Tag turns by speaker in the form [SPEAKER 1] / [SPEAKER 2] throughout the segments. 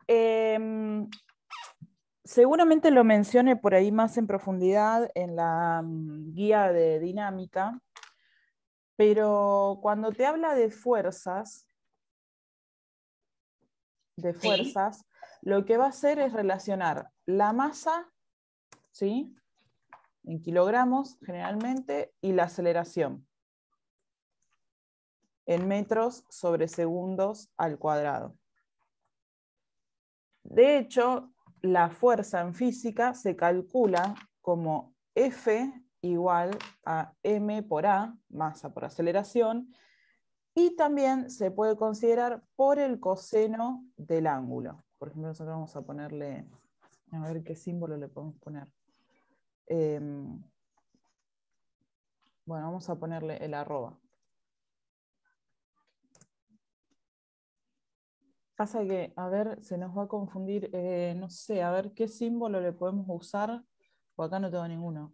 [SPEAKER 1] Bien. Seguramente lo mencione por ahí más en profundidad en la guía de dinámica, pero cuando te habla de fuerzas,
[SPEAKER 2] Sí.
[SPEAKER 1] lo que va a hacer es relacionar la masa, ¿sí?, en kilogramos generalmente, y la aceleración en metros sobre segundos al cuadrado. De hecho, la fuerza en física se calcula como F igual a m por a, masa por aceleración, y también se puede considerar por el coseno del ángulo. Por ejemplo, nosotros vamos a ponerle, a ver qué símbolo le podemos poner. Bueno, vamos a ponerle el arroba. Pasa que, a ver, se nos va a confundir, no sé, a ver qué símbolo le podemos usar, o acá no tengo ninguno.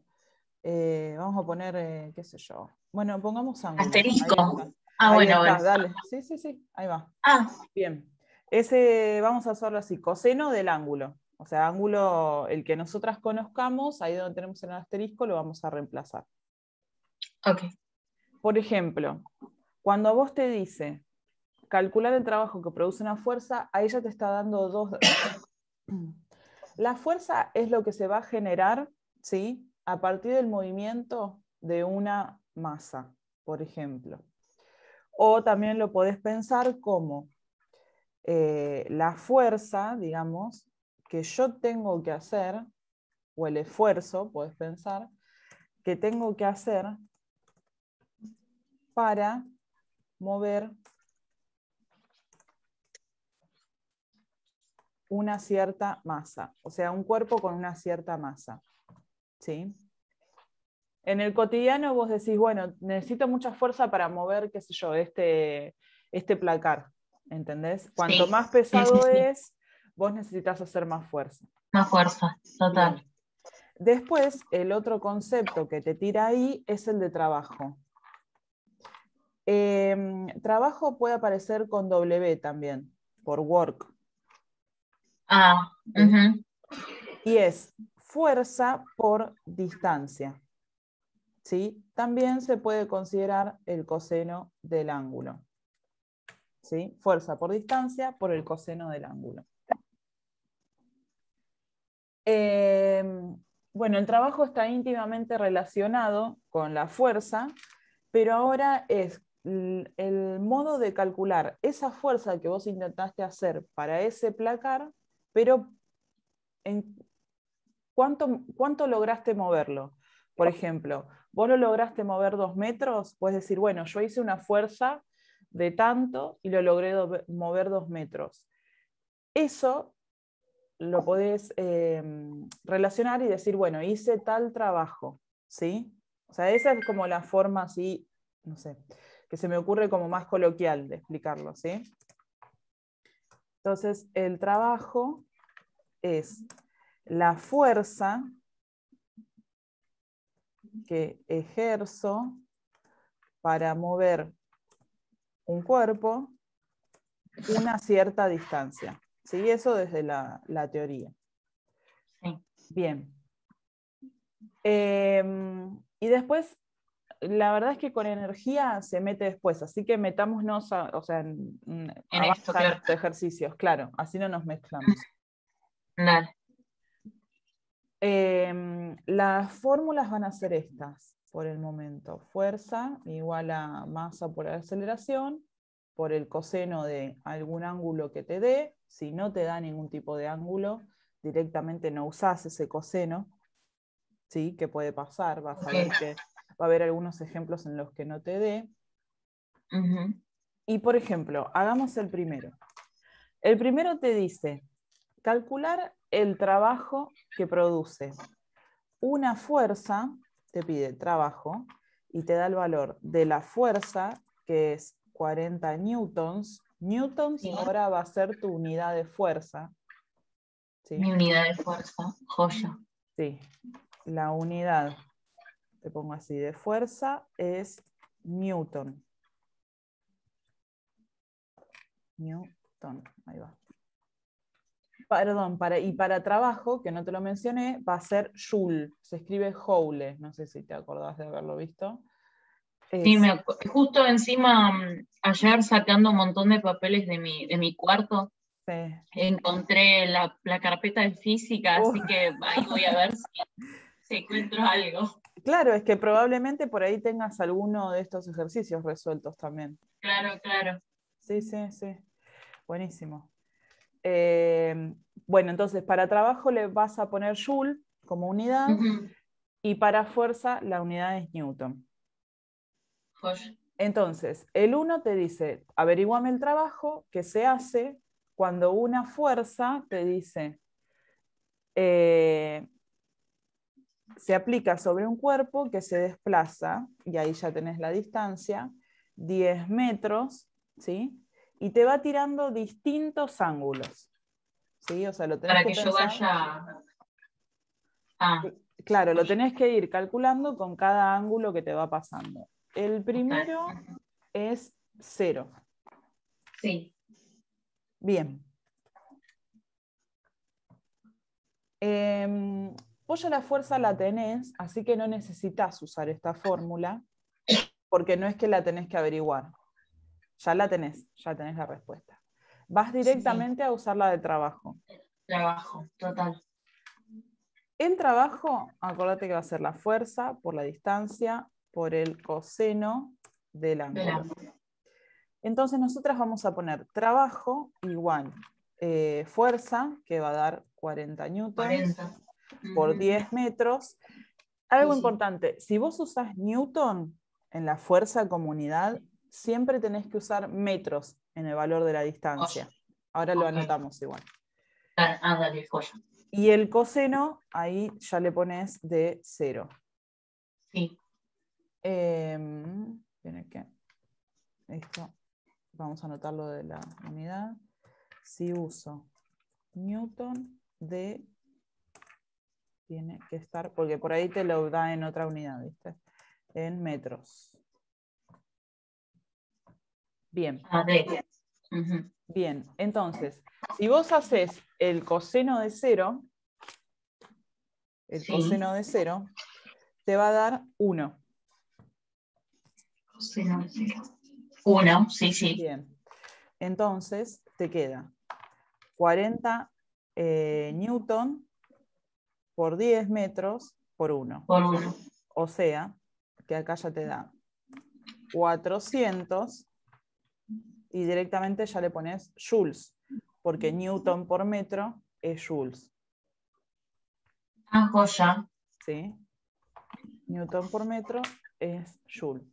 [SPEAKER 1] Vamos a poner, qué sé yo. Bueno, pongamos ángulo.
[SPEAKER 2] Asterisco.
[SPEAKER 1] Ahí está.
[SPEAKER 2] Ah,
[SPEAKER 1] Ahí
[SPEAKER 2] bueno,
[SPEAKER 1] está,
[SPEAKER 2] bueno.
[SPEAKER 1] dale. Sí, ahí va.
[SPEAKER 2] Ah,
[SPEAKER 1] Bien. Ese, vamos a hacerlo así, coseno del ángulo. O sea, ángulo, el que nosotras conozcamos, ahí donde tenemos el asterisco, lo vamos a reemplazar.
[SPEAKER 2] ok.
[SPEAKER 1] Por ejemplo, cuando a vos te dice calcular el trabajo que produce una fuerza, ahí ya te está dando dos. La fuerza es lo que se va a generar, ¿sí?, a partir del movimiento de una masa, por ejemplo. O también lo podés pensar como la fuerza, digamos, que yo tengo que hacer, o el esfuerzo, podés pensar, que tengo que hacer para mover una cierta masa, o sea, un cuerpo con una cierta masa, ¿sí? En el cotidiano vos decís, bueno, necesito mucha fuerza para mover, qué sé yo, este placar, ¿entendés? Cuanto
[SPEAKER 2] Sí,
[SPEAKER 1] más
[SPEAKER 2] sí, sí,
[SPEAKER 1] pesado
[SPEAKER 2] sí.
[SPEAKER 1] es, vos necesitas hacer más fuerza.
[SPEAKER 2] Más fuerza, total.
[SPEAKER 1] Bien. Después, el otro concepto que te tira ahí es el de trabajo. Trabajo puede aparecer con W también, por work.
[SPEAKER 2] Ah,
[SPEAKER 1] ¿Sí?
[SPEAKER 2] ujú.
[SPEAKER 1] Y es fuerza por distancia. ¿Sí? También se puede considerar el coseno del ángulo. ¿Sí? Fuerza por distancia por el coseno del ángulo. Bueno, el trabajo está íntimamente relacionado con la fuerza, pero ahora es el modo de calcular esa fuerza que vos intentaste hacer para ese placar, pero en cuánto lograste moverlo. Por ejemplo, vos lo lograste mover 2 metros, puedes decir, bueno, yo hice una fuerza de tanto y lo logré mover 2 metros. Eso lo podés relacionar y decir, bueno, hice tal trabajo, ¿sí? O sea, esa es como la forma así, no sé, que se me ocurre como más coloquial de explicarlo, ¿sí? Entonces, el trabajo es la fuerza que ejerzo para mover un cuerpo una cierta distancia, ¿sí? Eso desde la teoría.
[SPEAKER 2] Sí.
[SPEAKER 1] Bien. Y después, la verdad es que con energía se mete después, así que metámonos o sea,
[SPEAKER 2] En esto,
[SPEAKER 1] avanza en
[SPEAKER 2] claro.
[SPEAKER 1] estos ejercicios, claro, así no nos mezclamos.
[SPEAKER 2] Dale.
[SPEAKER 1] Las fórmulas van a ser estas por el momento. Fuerza igual a masa por aceleración, por el coseno de algún ángulo que te dé. Si no te da ningún tipo de ángulo, directamente no usás ese coseno, ¿sí? ¿Qué puede pasar? Vas a ver
[SPEAKER 2] Ok.
[SPEAKER 1] que va a haber algunos ejemplos en los que no te dé.
[SPEAKER 2] Ujú.
[SPEAKER 1] Y por ejemplo, hagamos el primero. El primero te dice, calcular el trabajo que produce una fuerza, te pide trabajo, y te da el valor de la fuerza, que es 40 newtons. Newtons
[SPEAKER 2] Sí.
[SPEAKER 1] ahora va a ser tu unidad de fuerza.
[SPEAKER 2] Mi
[SPEAKER 1] ¿Sí?
[SPEAKER 2] unidad de fuerza, joya.
[SPEAKER 1] Sí. La unidad, te pongo así, de fuerza es newton. Ahí va. Perdón, y para trabajo, que no te lo mencioné, va a ser Joule. Se escribe Joule, no sé si te acordás de haberlo visto.
[SPEAKER 2] Sí, justo encima, ayer sacando un montón de papeles de mi cuarto,
[SPEAKER 1] sí.
[SPEAKER 2] Encontré la carpeta de física, así que ahí voy a ver si encuentro algo.
[SPEAKER 1] Claro, es que probablemente por ahí tengas alguno de estos ejercicios resueltos también.
[SPEAKER 2] Claro, claro.
[SPEAKER 1] Sí. Buenísimo. Bueno, entonces para trabajo le vas a poner Joule como unidad, y para fuerza la unidad es Newton. Entonces, el 1 te dice, averíguame el trabajo que se hace cuando una fuerza te dice, se aplica sobre un cuerpo que se desplaza, y ahí ya tenés la distancia, 10 metros, ¿sí? Y te va tirando distintos ángulos, ¿sí? O sea, lo tenés
[SPEAKER 2] para
[SPEAKER 1] que
[SPEAKER 2] que
[SPEAKER 1] pensar,
[SPEAKER 2] yo vaya...
[SPEAKER 1] Claro, lo tenés que ir calculando con cada ángulo que te va pasando. El primero es 0.
[SPEAKER 2] Sí.
[SPEAKER 1] Bien. Vos ya la fuerza la tenés, así que no necesitas usar esta fórmula, porque no es que la tenés que averiguar. Ya la tenés la respuesta. Vas directamente a usar la de trabajo.
[SPEAKER 2] Trabajo, total.
[SPEAKER 1] El trabajo, acuérdate que va a ser la fuerza por la distancia por el coseno del ángulo. Entonces nosotras vamos a poner trabajo igual fuerza, que va a dar 40 newtons
[SPEAKER 2] 40.
[SPEAKER 1] por 10 metros. Algo importante, si vos usás newton en la fuerza como unidad, siempre tenés que usar metros en el valor de la distancia. Ahora lo anotamos igual.
[SPEAKER 2] Dale, joya.
[SPEAKER 1] Y el coseno, ahí ya le pones de 0.
[SPEAKER 2] Sí.
[SPEAKER 1] Tiene que... Esto, vamos a anotar lo de la unidad. Si uso newton de... Tiene que estar, porque por ahí te lo da en otra unidad, ¿viste? En metros. Bien. Bien, entonces, si vos haces el coseno de 0, coseno de 0, te va a dar 1.
[SPEAKER 2] Coseno de 0. 1, sí.
[SPEAKER 1] Bien, entonces te queda 40 newton por 10 metros por 1.
[SPEAKER 2] Por 1.
[SPEAKER 1] O sea, que acá ya te da 400 y directamente ya le pones joules, porque newton por metro es joules.
[SPEAKER 2] Joya.
[SPEAKER 1] ¿Sí? Newton por metro es joule.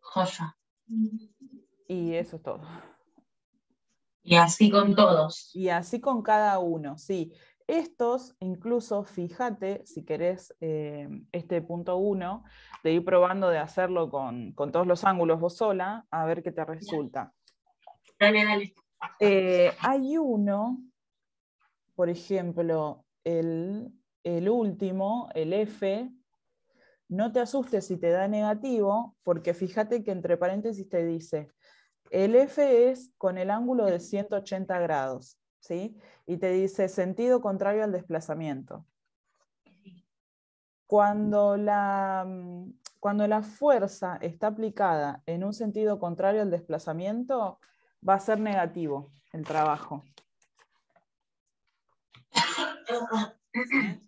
[SPEAKER 2] Joya.
[SPEAKER 1] Y eso es todo.
[SPEAKER 2] Y así con todos.
[SPEAKER 1] Y así con cada uno, sí. Estos, incluso, fíjate, si querés este punto 1, de ir probando de hacerlo con todos los ángulos vos sola, a ver qué te resulta.
[SPEAKER 2] Dale.
[SPEAKER 1] Hay uno, por ejemplo, el último, el F, no te asustes si te da negativo, porque fíjate que entre paréntesis te dice, el F es con el ángulo de 180 grados, ¿sí? Y te dice sentido contrario al desplazamiento. Cuando la fuerza está aplicada en un sentido contrario al desplazamiento, va a ser negativo el trabajo.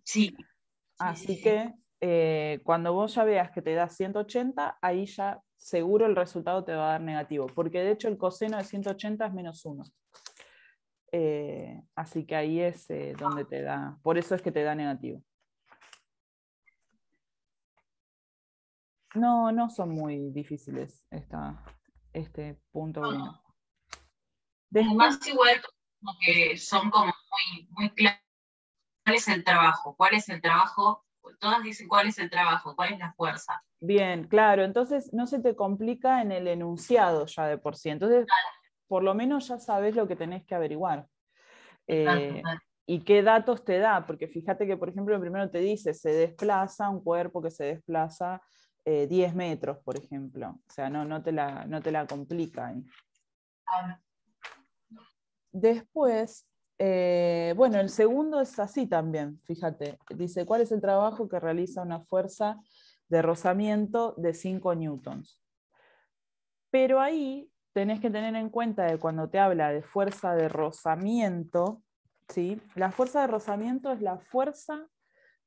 [SPEAKER 2] Sí.
[SPEAKER 1] Así que cuando vos ya veas que te da 180, ahí ya seguro el resultado te va a dar negativo, porque de hecho el coseno de 180 es menos 1. Así que ahí es donde te da, por eso es que te da negativo. No son muy difíciles este punto 1.
[SPEAKER 2] Además, igual como que son como muy claros. ¿Cuál es el trabajo? ¿Cuál es el trabajo? Todas dicen cuál es el trabajo, cuál es la fuerza.
[SPEAKER 1] Bien, claro, entonces no se te complica en el enunciado ya de por sí. Entonces, por lo menos ya sabes lo que tenés que averiguar. Y qué datos te da, porque fíjate que, por ejemplo, primero te dice, se desplaza un cuerpo que se desplaza 10 metros, por ejemplo. O sea, no te la complica. Después, bueno, el segundo es así también, fíjate. Dice, ¿cuál es el trabajo que realiza una fuerza de rozamiento de 5 newtons? Pero ahí tenés que tener en cuenta que cuando te habla de fuerza de rozamiento, ¿sí? La fuerza de rozamiento es la fuerza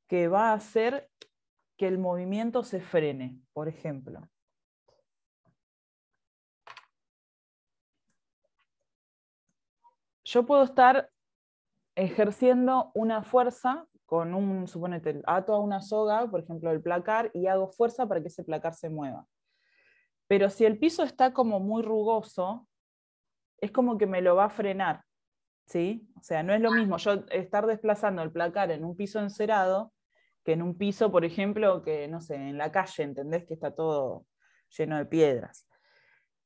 [SPEAKER 1] que va a hacer que el movimiento se frene, por ejemplo. Yo puedo estar ejerciendo una fuerza con un, suponete, ato a una soga, por ejemplo, el placar, y hago fuerza para que ese placar se mueva. Pero si el piso está como muy rugoso, es como que me lo va a frenar, ¿sí? O sea, no es lo mismo yo estar desplazando el placar en un piso encerado que en un piso, por ejemplo, que, no sé, en la calle, ¿entendés? Que está todo lleno de piedras.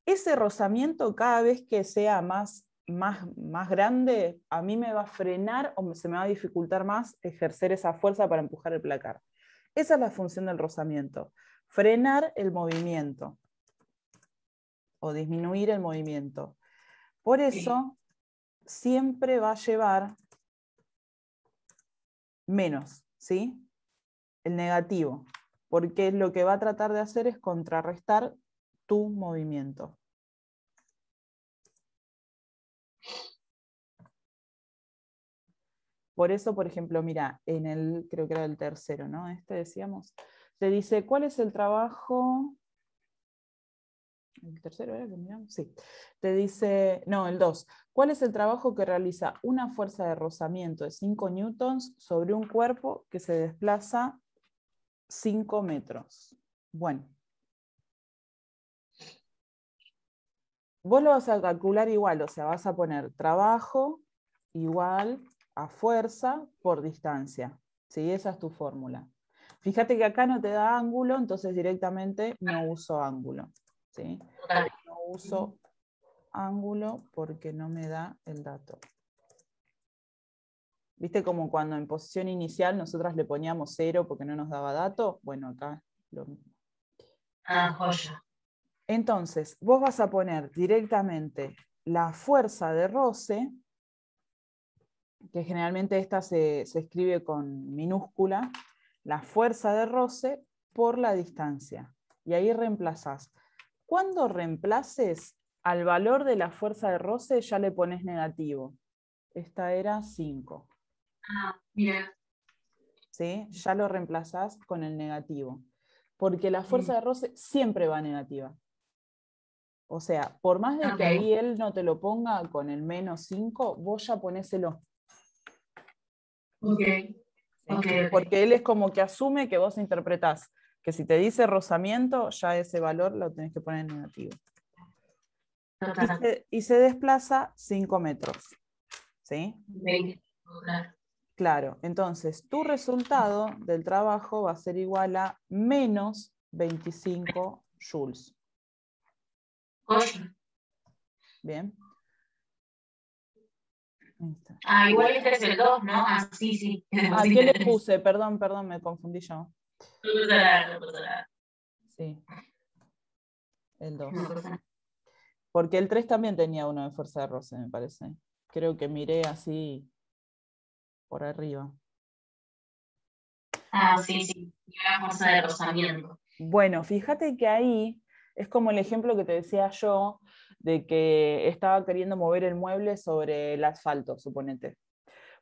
[SPEAKER 1] Ese rozamiento, cada vez que sea más grande, a mí me va a frenar o se me va a dificultar más ejercer esa fuerza para empujar el placar. Esa es la función del rozamiento, frenar el movimiento o disminuir el movimiento. Por eso, siempre va a llevar menos, ¿sí? El negativo, porque lo que va a tratar de hacer es contrarrestar tu movimiento. Por eso, por ejemplo, mira, en el, creo que era el tercero, ¿no? Este decíamos, te dice, ¿cuál es el trabajo? ¿El tercero era que miramos? Sí. Te dice, no, el 2. ¿Cuál es el trabajo que realiza una fuerza de rozamiento de 5 newtons sobre un cuerpo que se desplaza 5 metros? Bueno. Vos lo vas a calcular igual, o sea, vas a poner trabajo igual a fuerza por distancia. ¿Sí? Esa es tu fórmula. Fíjate que acá no te da ángulo, entonces directamente no uso ángulo. ¿Sí? No uso ángulo porque no me da el dato. ¿Viste como cuando en posición inicial nosotras le poníamos 0 porque no nos daba dato? Bueno, acá lo mismo.
[SPEAKER 2] Ah, joya.
[SPEAKER 1] Entonces, vos vas a poner directamente la fuerza de roce, que generalmente esta se escribe con minúscula, la fuerza de roce por la distancia. Y ahí reemplazás. Cuando reemplaces al valor de la fuerza de roce, ya le pones negativo. Esta era 5.
[SPEAKER 2] Ah, mira.
[SPEAKER 1] ¿Sí? Ya lo reemplazás con el negativo. Porque la fuerza de roce siempre va negativa. O sea, por más de que ahí él no te lo ponga con el menos 5, vos ya ponéselo.
[SPEAKER 2] Okay.
[SPEAKER 1] ¿Sí?
[SPEAKER 2] Okay.
[SPEAKER 1] Porque él es como que asume que vos interpretás que si te dice rozamiento, ya ese valor lo tenés que poner en negativo. Y se desplaza 5 metros. ¿Sí?
[SPEAKER 2] 20.
[SPEAKER 1] Claro, entonces tu resultado del trabajo va a ser igual a menos 25 joules.
[SPEAKER 2] Oye.
[SPEAKER 1] Bien.
[SPEAKER 2] Ah, igual este es el 2, ¿no? Ah, sí, sí.
[SPEAKER 1] Ah, ¿qué le puse? Perdón, me confundí yo. Sí, el 2. Porque el 3 también tenía uno de fuerza de roce, me parece. Creo que miré así por arriba.
[SPEAKER 2] Ah, sí, sí. Y la fuerza de rozamiento.
[SPEAKER 1] Bueno, fíjate que ahí es como el ejemplo que te decía yo de que estaba queriendo mover el mueble sobre el asfalto, suponete.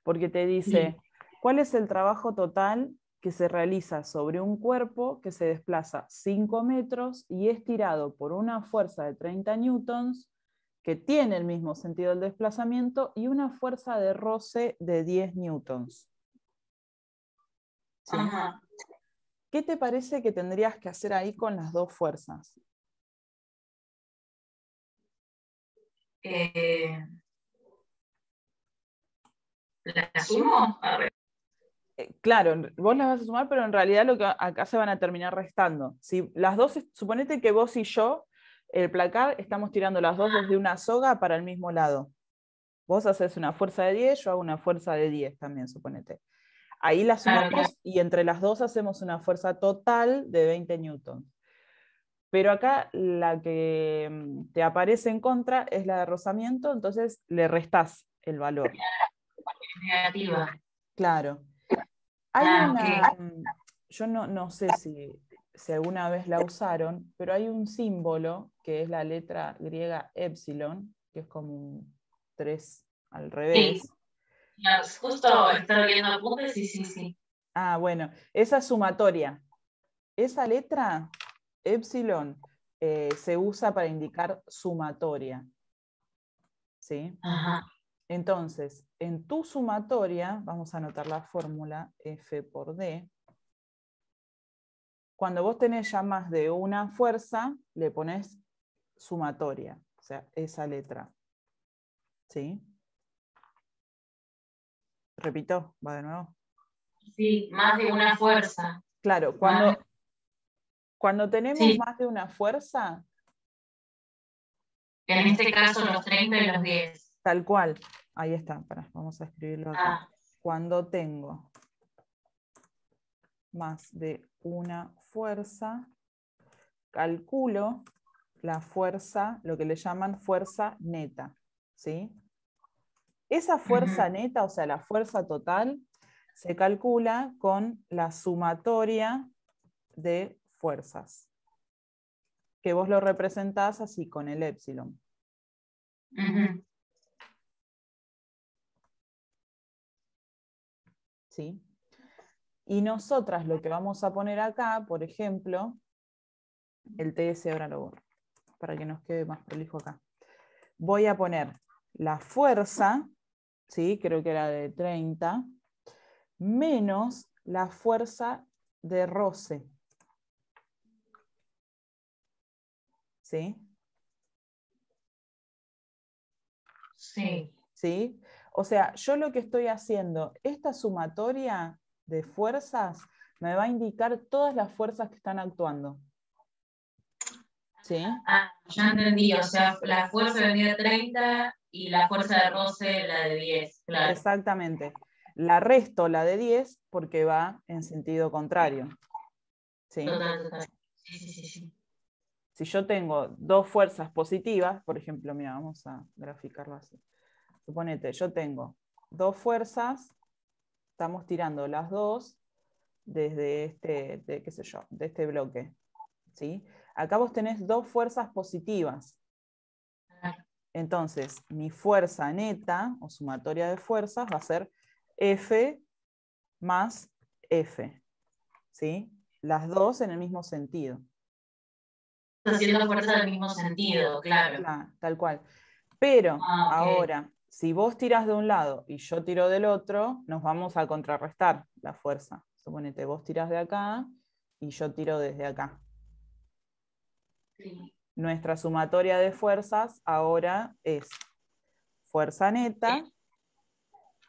[SPEAKER 1] Porque te dice, ¿cuál es el trabajo total que se realiza sobre un cuerpo que se desplaza 5 metros y es tirado por una fuerza de 30 newtons que tiene el mismo sentido del desplazamiento y una fuerza de roce de 10 newtons? ¿Sí?
[SPEAKER 2] Ajá.
[SPEAKER 1] ¿Qué te parece que tendrías que hacer ahí con las dos fuerzas?
[SPEAKER 2] ¿La sumo? A ver.
[SPEAKER 1] Claro, vos las vas a sumar, pero en realidad lo que acá se van a terminar restando. Si las dos, suponete que vos y yo, el placar, estamos tirando las dos desde una soga para el mismo lado. Vos haces una fuerza de 10, yo hago una fuerza de 10 también, suponete. Ahí las sumamos y entre las dos hacemos una fuerza total de 20 newtons. Pero acá la que te aparece en contra es la de rozamiento, entonces le restás el valor.
[SPEAKER 2] Negativa.
[SPEAKER 1] Claro. Hay una,
[SPEAKER 2] Ok.
[SPEAKER 1] yo no sé si alguna vez la usaron, pero hay un símbolo que es la letra griega epsilon, que es como un 3 al
[SPEAKER 2] Sí,
[SPEAKER 1] revés.
[SPEAKER 2] justo estaba viendo apuntes y sí.
[SPEAKER 1] Ah, bueno, esa sumatoria. Esa letra, epsilon, se usa para indicar sumatoria. ¿Sí?
[SPEAKER 2] Ajá.
[SPEAKER 1] Entonces, en tu sumatoria, vamos a anotar la fórmula F por D. Cuando vos tenés ya más de una fuerza, le pones sumatoria, o sea, esa letra. ¿Sí? Repito, va de nuevo.
[SPEAKER 2] Sí, más de una fuerza.
[SPEAKER 1] Claro,
[SPEAKER 2] Más,
[SPEAKER 1] cuando tenemos
[SPEAKER 2] sí,
[SPEAKER 1] más de una fuerza,
[SPEAKER 2] en este caso los 30 y los 10.
[SPEAKER 1] tal cual, ahí está, pará, vamos a escribirlo acá.
[SPEAKER 2] Ah,
[SPEAKER 1] Cuando tengo más de una fuerza, calculo la fuerza, lo que le llaman fuerza neta. ¿Sí? Esa fuerza
[SPEAKER 2] ujú.
[SPEAKER 1] neta, o sea, la fuerza total, se calcula con la sumatoria de fuerzas, que vos lo representás así con el épsilon.
[SPEAKER 2] Ujú.
[SPEAKER 1] ¿Sí? Y nosotras lo que vamos a poner acá, por ejemplo, el TS ahora lo borro, para que nos quede más prolijo acá. Voy a poner la fuerza, ¿sí? Creo que era de 30, menos la fuerza de roce. ¿Sí?
[SPEAKER 2] Sí.
[SPEAKER 1] ¿Sí? O sea, yo lo que estoy haciendo, esta sumatoria de fuerzas me va a indicar todas las fuerzas que están actuando. ¿Sí?
[SPEAKER 2] Ah, ya entendí, o sea, la fuerza vendría 30 y la fuerza de roce la de 10, claro.
[SPEAKER 1] Exactamente. La resto, la de 10, porque va en sentido contrario. ¿Sí?
[SPEAKER 2] Total. Sí.
[SPEAKER 1] Si yo tengo dos fuerzas positivas, por ejemplo, mira, vamos a graficarlo así. Suponete, yo tengo dos fuerzas, estamos tirando las dos desde qué sé yo, de este bloque. ¿Sí? Acá vos tenés dos fuerzas positivas.
[SPEAKER 2] Claro.
[SPEAKER 1] Entonces, mi fuerza neta, o sumatoria de fuerzas, va a ser F más F. ¿Sí? Las dos en el mismo sentido.
[SPEAKER 2] Está haciendo fuerza del mismo sentido, claro.
[SPEAKER 1] Tal cual. Pero
[SPEAKER 2] Ah, ok.
[SPEAKER 1] ahora, si vos tirás de un lado y yo tiro del otro, nos vamos a contrarrestar la fuerza. Suponete, vos tirás de acá y yo tiro desde acá.
[SPEAKER 2] Sí.
[SPEAKER 1] Nuestra sumatoria de fuerzas ahora es fuerza neta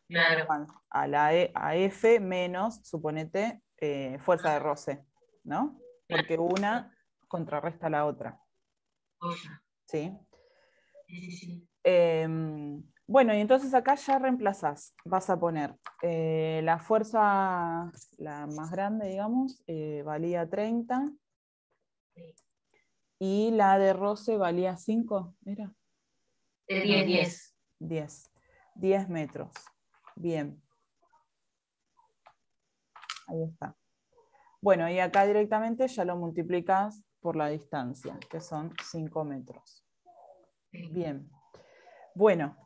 [SPEAKER 2] Claro.
[SPEAKER 1] igual a F menos, suponete, fuerza de roce, ¿no? Porque una contrarresta a la otra.
[SPEAKER 2] Oye,
[SPEAKER 1] ¿Sí?
[SPEAKER 2] sí.
[SPEAKER 1] Bueno, y entonces acá ya reemplazás. Vas a poner la fuerza, la más grande, digamos, valía 30
[SPEAKER 2] Sí.
[SPEAKER 1] y la de roce valía 5, ¿era?
[SPEAKER 2] De
[SPEAKER 1] No,
[SPEAKER 2] 10, 10.
[SPEAKER 1] 10. 10. 10 metros. Bien, ahí está. Bueno, y acá directamente ya lo multiplicas por la distancia, que son 5 metros.
[SPEAKER 2] Sí.
[SPEAKER 1] Bien. Bueno,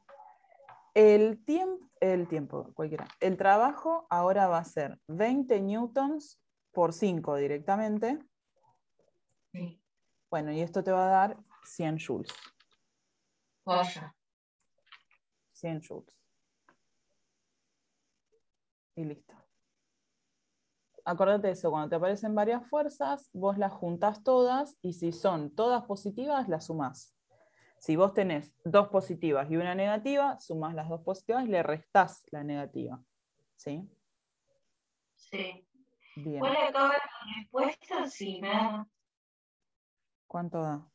[SPEAKER 1] el tiempo, cualquiera. El trabajo ahora va a ser 20 newtons por 5 directamente.
[SPEAKER 2] Sí.
[SPEAKER 1] Bueno, y esto te va a dar 100 joules.
[SPEAKER 2] Joya.
[SPEAKER 1] 100 joules. Y listo. Acordate de eso, cuando te aparecen varias fuerzas, vos las juntás todas y si son todas positivas, las sumás. Si vos tenés dos positivas y una negativa, sumás las dos positivas y le restás la negativa. ¿Sí?
[SPEAKER 2] Sí.
[SPEAKER 1] Bien.
[SPEAKER 2] ¿Cuál acaba la respuesta? Sí, me da.
[SPEAKER 1] ¿Cuánto da?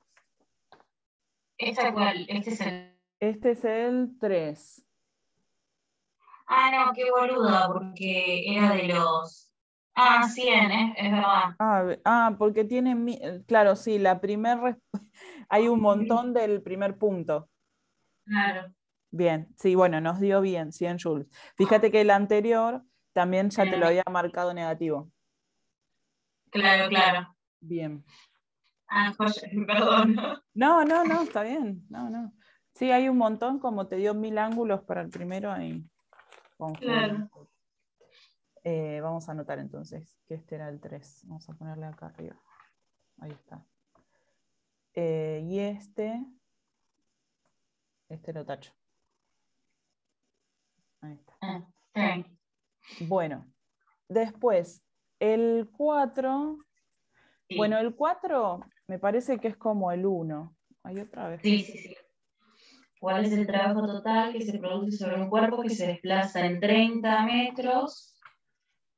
[SPEAKER 2] ¿Esta cuál? Este es el.
[SPEAKER 1] Este es el 3.
[SPEAKER 2] Ah, no, qué boluda, porque era de los. Ah, 100, es verdad.
[SPEAKER 1] Porque tiene, claro, sí, hay un montón del primer punto.
[SPEAKER 2] Claro,
[SPEAKER 1] Bien, sí, bueno, nos dio bien, 100 joules. Fíjate que el anterior también ya te lo había marcado negativo.
[SPEAKER 2] claro, claro.
[SPEAKER 1] Bien.
[SPEAKER 2] Ah, perdón.
[SPEAKER 1] No, está bien. No. Sí, hay un montón, como te dio 1000 ángulos para el primero, ahí confunde.
[SPEAKER 2] Claro.
[SPEAKER 1] Vamos a anotar entonces que este era el 3. Vamos a ponerle acá arriba. Ahí está. Y este lo tacho. Ahí está.
[SPEAKER 2] Sí.
[SPEAKER 1] Bueno, después, el 4.
[SPEAKER 2] Sí.
[SPEAKER 1] Bueno, el 4 me parece que es como el 1. Hay otra vez.
[SPEAKER 2] Sí. ¿Cuál es el trabajo total que se produce sobre un cuerpo que se desplaza en 30 metros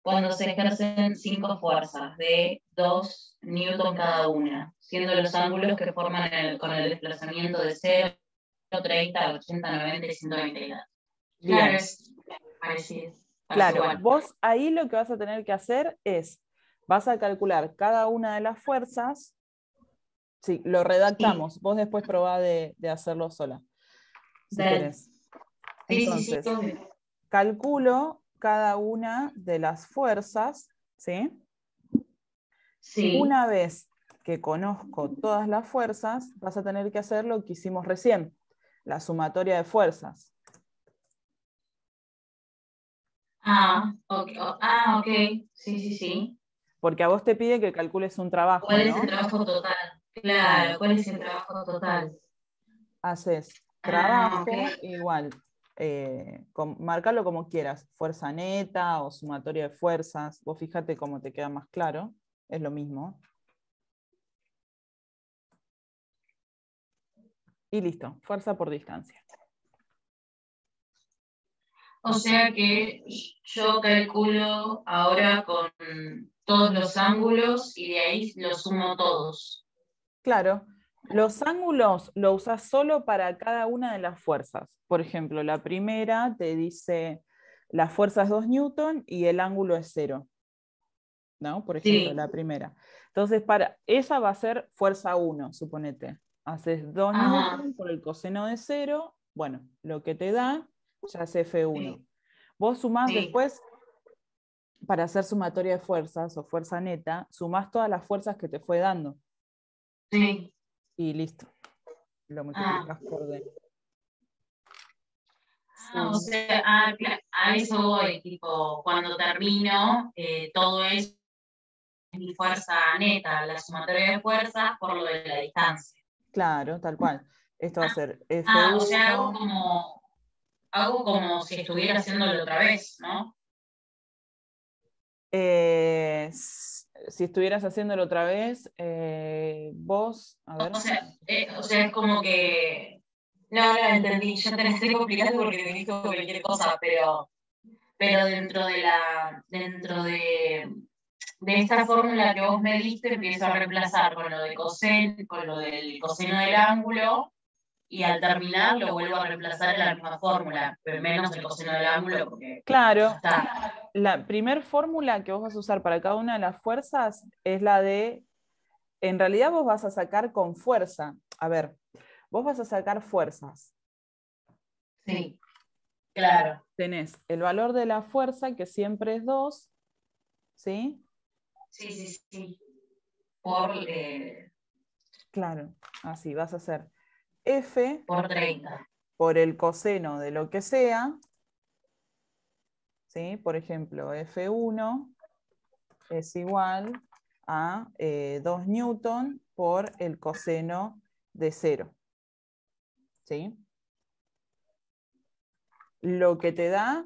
[SPEAKER 2] cuando se ejercen 5 fuerzas de 2 newton cada una, siendo los ángulos que forman con el desplazamiento de 0, 30, 80, 90 y 120 grados? Claro,
[SPEAKER 1] Bien.
[SPEAKER 2] es parecido.
[SPEAKER 1] Claro,
[SPEAKER 2] Igual.
[SPEAKER 1] vos ahí lo que vas a tener que hacer es, vas a calcular cada una de las fuerzas. Sí, lo redactamos. Vos después probá de hacerlo sola, si
[SPEAKER 2] Dale.
[SPEAKER 1] querés.
[SPEAKER 2] Sí,
[SPEAKER 1] Entonces,
[SPEAKER 2] obvio.
[SPEAKER 1] calculo cada una de las fuerzas, ¿sí?
[SPEAKER 2] Sí.
[SPEAKER 1] Una vez que conozco todas las fuerzas, vas a tener que hacer lo que hicimos recién, la sumatoria de fuerzas.
[SPEAKER 2] Ok. Sí.
[SPEAKER 1] Porque a vos te pide que calcules un trabajo,
[SPEAKER 2] ¿Cuál es el
[SPEAKER 1] ¿no?
[SPEAKER 2] trabajo total?
[SPEAKER 1] Claro.
[SPEAKER 2] Claro, ¿cuál es el trabajo total?
[SPEAKER 1] Haces
[SPEAKER 2] Ah, ok.
[SPEAKER 1] trabajo igual, marcarlo como quieras, fuerza neta o sumatoria de fuerzas, vos fíjate cómo te queda más claro, es lo mismo. Y listo, fuerza por distancia.
[SPEAKER 2] O sea que yo calculo ahora con todos los ángulos y de ahí los sumo todos.
[SPEAKER 1] Claro, los ángulos lo usás solo para cada una de las fuerzas. Por ejemplo, la primera te dice la fuerza es 2 newton y el ángulo es 0. ¿No? Por ejemplo,
[SPEAKER 2] Sí.
[SPEAKER 1] la primera. Entonces, esa va a ser fuerza 1, suponete. Haces 2
[SPEAKER 2] Ajá.
[SPEAKER 1] newton por el coseno de 0, bueno, lo que te da ya es F1.
[SPEAKER 2] Sí.
[SPEAKER 1] Vos sumás
[SPEAKER 2] Sí.
[SPEAKER 1] después, para hacer sumatoria de fuerzas o fuerza neta, sumás todas las fuerzas que te fue dando
[SPEAKER 2] Sí.
[SPEAKER 1] y listo. Lo
[SPEAKER 2] Ah.
[SPEAKER 1] multiplicás por D.
[SPEAKER 2] O sea, a eso voy, tipo, cuando termino, todo es mi fuerza neta, la sumatoria de fuerzas por lo de la distancia.
[SPEAKER 1] Claro, tal cual. Esto va a ser
[SPEAKER 2] O sea,
[SPEAKER 1] F1.
[SPEAKER 2] hago como si estuviera haciéndolo otra vez, ¿no?
[SPEAKER 1] Si estuvieras haciéndolo otra vez, vos, a ver.
[SPEAKER 2] O sea, es como que, no, entendí, yo te la estoy complicando porque me dijo cualquier cosa, pero dentro de esta fórmula que vos me diste, empiezo a reemplazar con con lo del coseno del ángulo, y al terminar lo vuelvo a reemplazar en la misma fórmula, pero menos el coseno del ángulo porque ya
[SPEAKER 1] Claro,
[SPEAKER 2] está.
[SPEAKER 1] la primer fórmula que vos vas a usar para cada una de las fuerzas es la de, en realidad vos vas a sacar con fuerza. A ver, vos vas a sacar fuerzas.
[SPEAKER 2] Sí, claro.
[SPEAKER 1] Tenés el valor de la fuerza, que siempre es 2, ¿sí?
[SPEAKER 2] Sí. Por,
[SPEAKER 1] Claro, así vas a hacer F
[SPEAKER 2] por 30.
[SPEAKER 1] por el coseno de lo que sea, ¿sí? Por ejemplo, F1 es igual a 2 newton por el coseno de 0. ¿Sí? Lo que te da,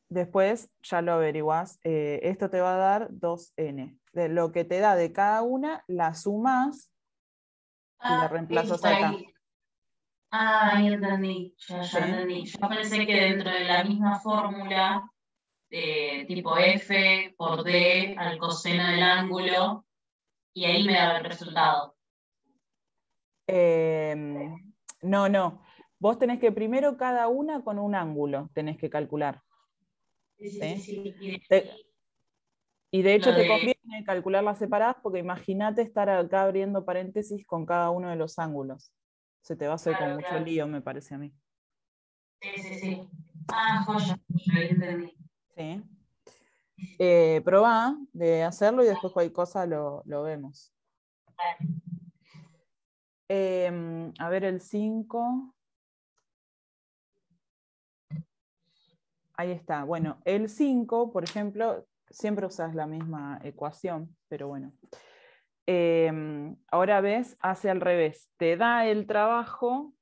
[SPEAKER 1] después ya lo averiguás, esto te va a dar 2n. De lo que te da de cada una, la sumas y la reemplazas acá.
[SPEAKER 2] Ahí. Ahí entendí, ya
[SPEAKER 1] ¿Sí?
[SPEAKER 2] entendí. Yo pensé que dentro de la misma fórmula, tipo F por D al coseno del ángulo, y ahí me daba el resultado.
[SPEAKER 1] No. Vos tenés que primero cada una con un ángulo, tenés que calcular. ¿Sí?
[SPEAKER 2] Sí.
[SPEAKER 1] Te- Y de hecho
[SPEAKER 2] Lo
[SPEAKER 1] te
[SPEAKER 2] de-
[SPEAKER 1] conviene calcularlas separadas porque imagínate estar acá abriendo paréntesis con cada uno de los ángulos. Se te va a hacer con
[SPEAKER 2] Claro,
[SPEAKER 1] mucho
[SPEAKER 2] claro.
[SPEAKER 1] lío, me parece a mí.
[SPEAKER 2] Sí, sí, sí. Ah, joya, joya, ahí entendí.
[SPEAKER 1] ¿Sí? Probá de hacerlo y después cualquier cosa lo vemos. A ver el 5. Ahí está. Bueno, el 5, por ejemplo, siempre usas la misma ecuación, pero bueno. Ahora ves, hace al revés. Te da el trabajo,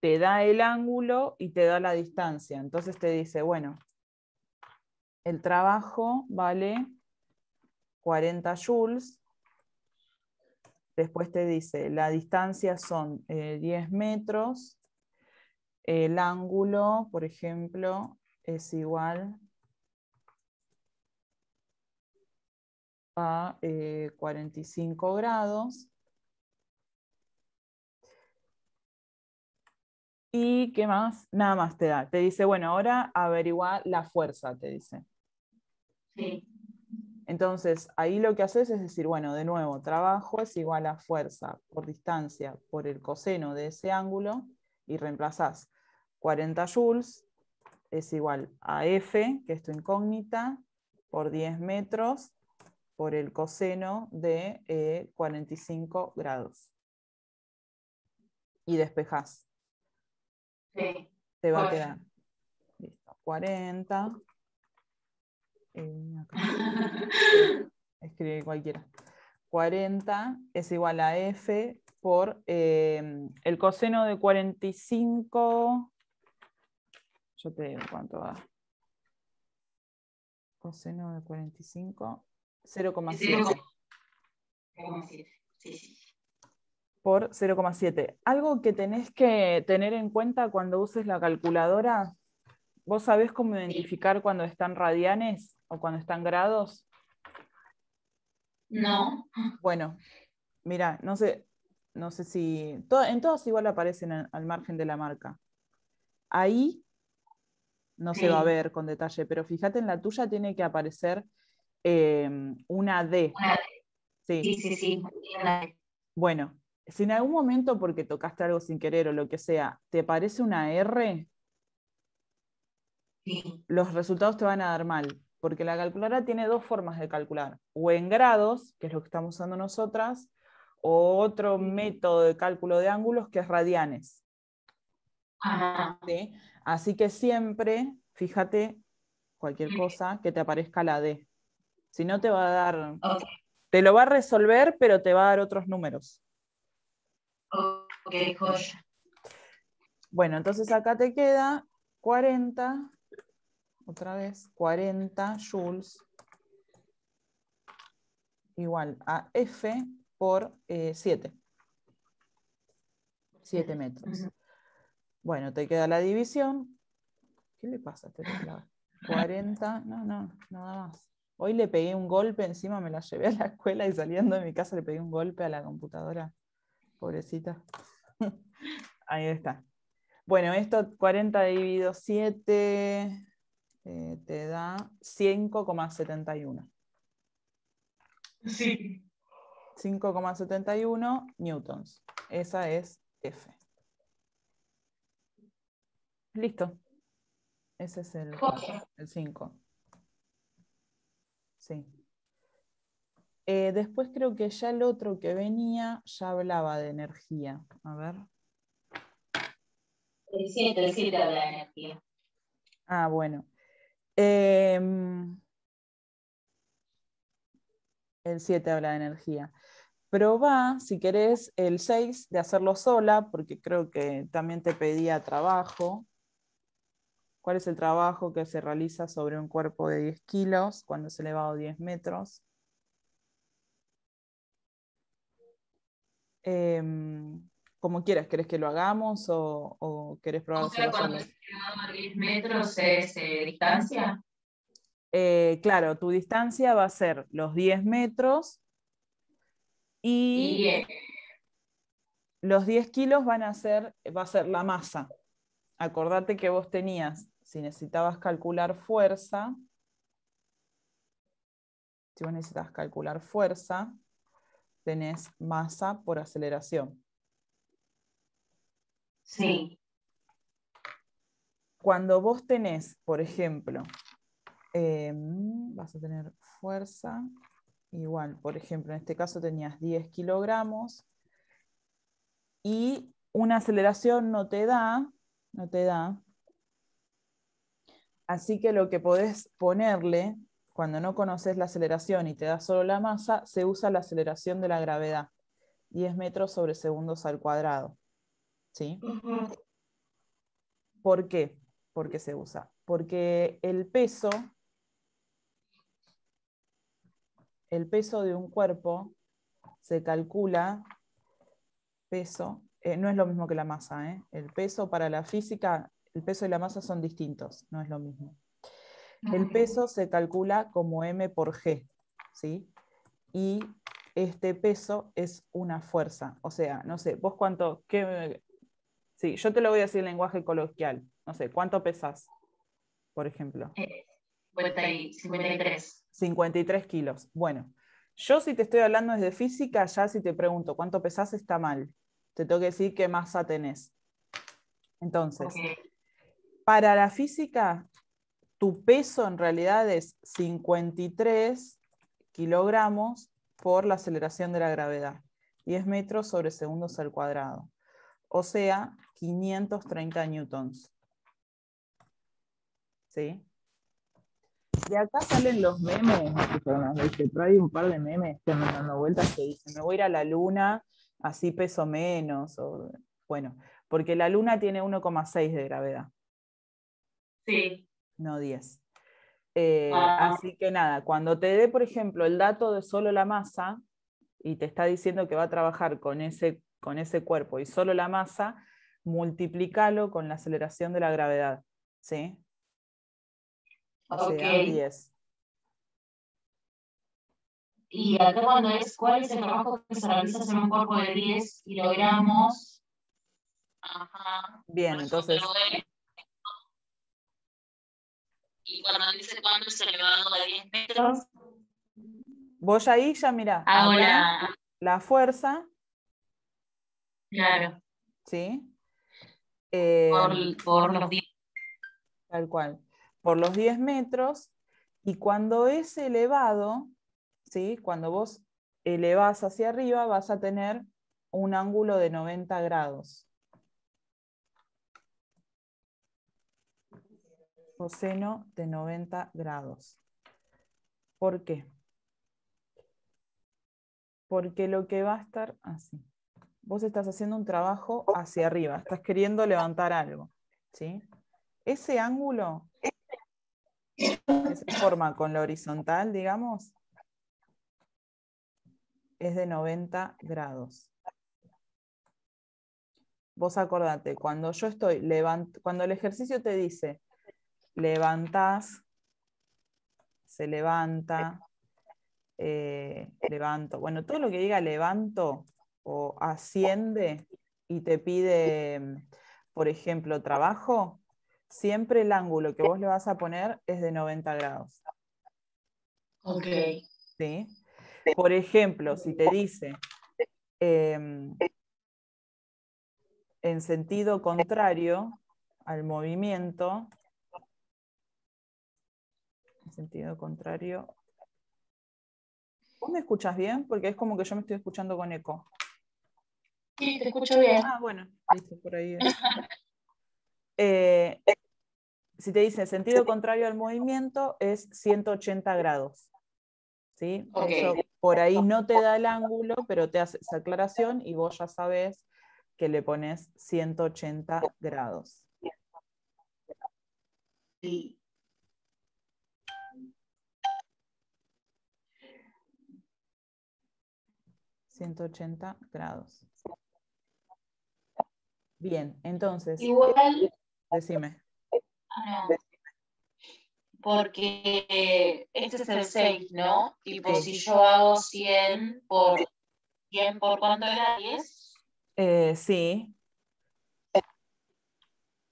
[SPEAKER 1] te da el ángulo y te da la distancia. Entonces te dice, bueno, el trabajo vale 40 joules. Después te dice, la distancia son 10 metros. El ángulo, por ejemplo, es igual a 45 grados. ¿Y qué más? Nada más te da. Te dice, bueno, ahora averigua la fuerza, te dice.
[SPEAKER 2] Sí,
[SPEAKER 1] Entonces, ahí lo que haces es decir, bueno, de nuevo, trabajo es igual a fuerza por distancia por el coseno de ese ángulo y reemplazás 40 joules es igual a F, que es tu incógnita, por 10 metros por el coseno de 45 grados. Y despejás.
[SPEAKER 2] sí.
[SPEAKER 1] Te va a
[SPEAKER 2] Joya.
[SPEAKER 1] quedar, listo, 40. Acá. Escribe cualquiera. 40 es igual a F por el coseno de 45. Yo te digo cuánto va. Coseno de 45, 0,7
[SPEAKER 2] 0,7. Sí, sí.
[SPEAKER 1] por 0,7. Algo que tenés que tener en cuenta cuando uses la calculadora, ¿vos sabés cómo identificar cuando están radianes o cuando están grados?
[SPEAKER 2] No.
[SPEAKER 1] Bueno, mira, no sé si. En todas igual aparecen al margen de la marca. Ahí no se va a
[SPEAKER 2] Sí.
[SPEAKER 1] ver con detalle, pero fíjate en la tuya tiene que aparecer una D.
[SPEAKER 2] Una-
[SPEAKER 1] Sí.
[SPEAKER 2] Sí, sí, sí.
[SPEAKER 1] Bueno, si en algún momento porque tocaste algo sin querer o lo que sea, te parece una R,
[SPEAKER 2] Sí.
[SPEAKER 1] los resultados te van a dar mal, porque la calculadora tiene dos formas de calcular, o en grados, que es lo que estamos usando nosotras, o otro método de cálculo de ángulos que es radianes.
[SPEAKER 2] Ajá.
[SPEAKER 1] ¿Sí? Así que siempre, fíjate, cualquier cosa, que te aparezca la D. Si no te va a dar,
[SPEAKER 2] Ok,
[SPEAKER 1] te lo va a resolver, pero te va a dar otros números.
[SPEAKER 2] ok, joya.
[SPEAKER 1] Bueno, entonces acá te queda 40, otra vez, 40 joules igual a F por 7 metros.
[SPEAKER 2] Ujú.
[SPEAKER 1] Bueno, te queda la división. ¿Qué le pasa a este teclado? 40, no, nada más. Hoy le pegué un golpe, encima me la llevé a la escuela y saliendo de mi casa le pegué un golpe a la computadora. Pobrecita. Ahí está. Bueno, esto 40 dividido 7 te da 5,71.
[SPEAKER 2] Sí.
[SPEAKER 1] 5,71 newtons. Esa es F. Listo. Ese es
[SPEAKER 2] Joya.
[SPEAKER 1] el 5. Sí. Después creo que ya el otro que venía ya hablaba de energía. A ver.
[SPEAKER 2] El 7 habla de energía.
[SPEAKER 1] Ah, bueno. El 7 habla de energía. Probá, si querés, el 6 de hacerlo sola, porque creo que también te pedía trabajo. ¿Cuál es el trabajo que se realiza sobre un cuerpo de 10 kilos cuando es elevado a 10 metros? Como quieras, ¿querés que lo hagamos o querés
[SPEAKER 2] O sea,
[SPEAKER 1] probárselo
[SPEAKER 2] cuando
[SPEAKER 1] solo?
[SPEAKER 2] se queda a 10 metros es distancia.
[SPEAKER 1] Claro, tu distancia va a ser los 10 metros y
[SPEAKER 2] Y
[SPEAKER 1] los 10 kilos va a ser la masa. Acordate que vos tenías, si necesitabas calcular fuerza, si vos necesitas calcular fuerza, tenés masa por aceleración.
[SPEAKER 2] Sí.
[SPEAKER 1] Cuando vos tenés, por ejemplo, vas a tener fuerza, igual, por ejemplo, en este caso tenías 10 kilogramos, y una aceleración no te da, así que lo que podés ponerle, cuando no conoces la aceleración y te da solo la masa, se usa la aceleración de la gravedad, 10 metros sobre segundos al cuadrado. ¿Sí? ¿Por qué? ¿Por qué se usa? Porque el peso de un cuerpo se calcula, no es lo mismo que la masa, ¿eh? El peso para la física, el peso y la masa son distintos, no es lo mismo. El peso se calcula como m por g, ¿sí? Y este peso es una fuerza. O sea, no sé, vos cuánto, sí, yo te lo voy a decir en lenguaje coloquial. No sé, ¿cuánto pesás, por ejemplo?
[SPEAKER 2] 53.
[SPEAKER 1] 53 kilos. Bueno, yo si te estoy hablando desde física, ya si te pregunto cuánto pesás está mal. Te tengo que decir qué masa tenés. Entonces, para la física, tu peso en realidad es 53 kilogramos por la aceleración de la gravedad. 10 metros sobre segundos al cuadrado. O sea, 530 newtons. ¿Sí? De acá salen los memes, pero hay un par de memes que andan dando vueltas que dicen, me voy a ir a la luna, así peso menos. Bueno, porque la luna tiene 1,6 de gravedad.
[SPEAKER 2] Sí.
[SPEAKER 1] No 10. Así que nada, cuando te dé, por ejemplo, el dato de solo la masa, y te está diciendo que va a trabajar con ese cuerpo y solo la masa, multiplícalo con la aceleración de la gravedad. ¿Sí? O sea, 10.
[SPEAKER 2] Y acá cuando ¿cuál es el trabajo que se realiza sobre un cuerpo de 10 kilogramos? Ajá.
[SPEAKER 1] Bien, entonces...
[SPEAKER 2] Y cuando dice cuándo es elevado a 10 metros.
[SPEAKER 1] Vos ahí ya mirá,
[SPEAKER 2] Ahora,
[SPEAKER 1] la fuerza.
[SPEAKER 2] Claro.
[SPEAKER 1] ¿Sí?
[SPEAKER 2] Por los 10.
[SPEAKER 1] Tal cual. Por los 10 metros. Y cuando es elevado, ¿sí? Cuando vos elevás hacia arriba, vas a tener un ángulo de 90 grados. Coseno de 90 grados. ¿Por qué? Porque lo que va a estar así. Vos estás haciendo un trabajo hacia arriba, estás queriendo levantar algo. ¿Sí? Ese ángulo que se forma con la horizontal, digamos, es de 90 grados. Vos acordate, cuando yo estoy cuando el ejercicio te dice levantás, se levanta, levanto, bueno, todo lo que diga levanto o asciende y te pide, por ejemplo, trabajo, siempre el ángulo que vos le vas a poner es de 90 grados.
[SPEAKER 2] Ok.
[SPEAKER 1] ¿Sí? Por ejemplo, si te dice en sentido contrario al movimiento, en sentido contrario. ¿Vos me escuchas bien? Porque es como que yo me estoy escuchando con eco.
[SPEAKER 2] Sí, te escucho bien.
[SPEAKER 1] Ah, bueno, listo, por ahí es. Si te dice sentido contrario al movimiento, es 180 grados. ¿Sí?
[SPEAKER 2] Ok.
[SPEAKER 1] Eso por ahí no te da el ángulo, pero te hace esa aclaración y vos ya sabés que le pones 180 grados.
[SPEAKER 2] Sí.
[SPEAKER 1] 180 grados. Bien, entonces,
[SPEAKER 2] Igual,
[SPEAKER 1] decime.
[SPEAKER 2] no, porque este es el 6, ¿no? Tipo,
[SPEAKER 1] Sí.
[SPEAKER 2] si yo hago 100 por 100, ¿por cuánto era? 10.
[SPEAKER 1] Sí.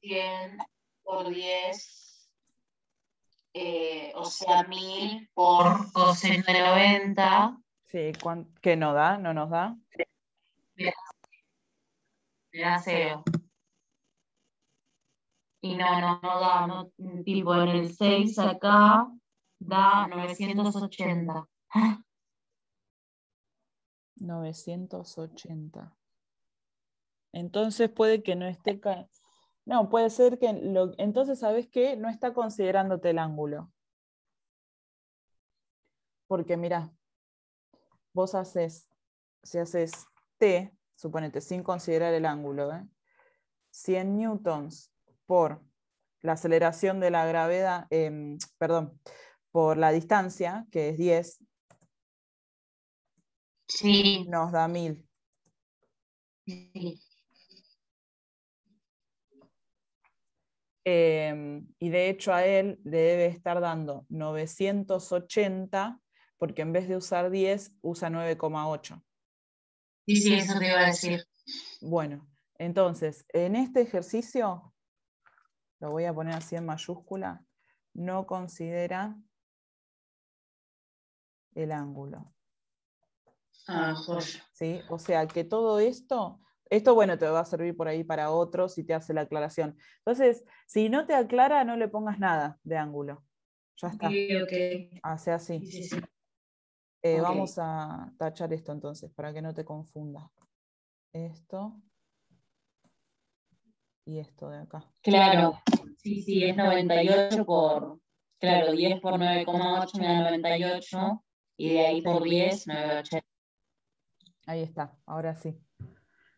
[SPEAKER 2] 100 por 10. o sea, 1000 por coseno de 90.
[SPEAKER 1] Sí, ¿qué no da? ¿No nos da?
[SPEAKER 2] Me da 0. Y no da, no, tipo en el 6 acá da 980.
[SPEAKER 1] 980. Entonces puede que no esté... No, puede ser que... Entonces, ¿sabes qué? No está considerándote el ángulo. Porque mira, vos haces, si haces T, suponete, sin considerar el ángulo, 100 newtons por la aceleración de la gravedad, perdón, por la distancia, que es 10,
[SPEAKER 2] Sí.
[SPEAKER 1] nos da 1000.
[SPEAKER 2] Sí.
[SPEAKER 1] Y de hecho a él le debe estar dando 980, porque en vez de usar 10, usa 9,8.
[SPEAKER 2] Sí, sí, eso te iba a decir.
[SPEAKER 1] Bueno, entonces, en este ejercicio, lo voy a poner así en mayúscula, no considera el ángulo.
[SPEAKER 2] Ah, joya.
[SPEAKER 1] ¿Sí? O sea que todo esto, bueno, te va a servir por ahí para otros y te hace la aclaración. Entonces, si no te aclara, no le pongas nada de ángulo. Ya está.
[SPEAKER 2] Ok.
[SPEAKER 1] Hace así.
[SPEAKER 2] Sí, sí, sí.
[SPEAKER 1] Vamos a tachar esto entonces, para que no te confunda. Esto y esto de acá.
[SPEAKER 2] Claro. Sí, sí, es 98 por... Claro, 10 por 9,8 me da 98. Y de ahí por 10, 980.
[SPEAKER 1] Ahí está, ahora sí.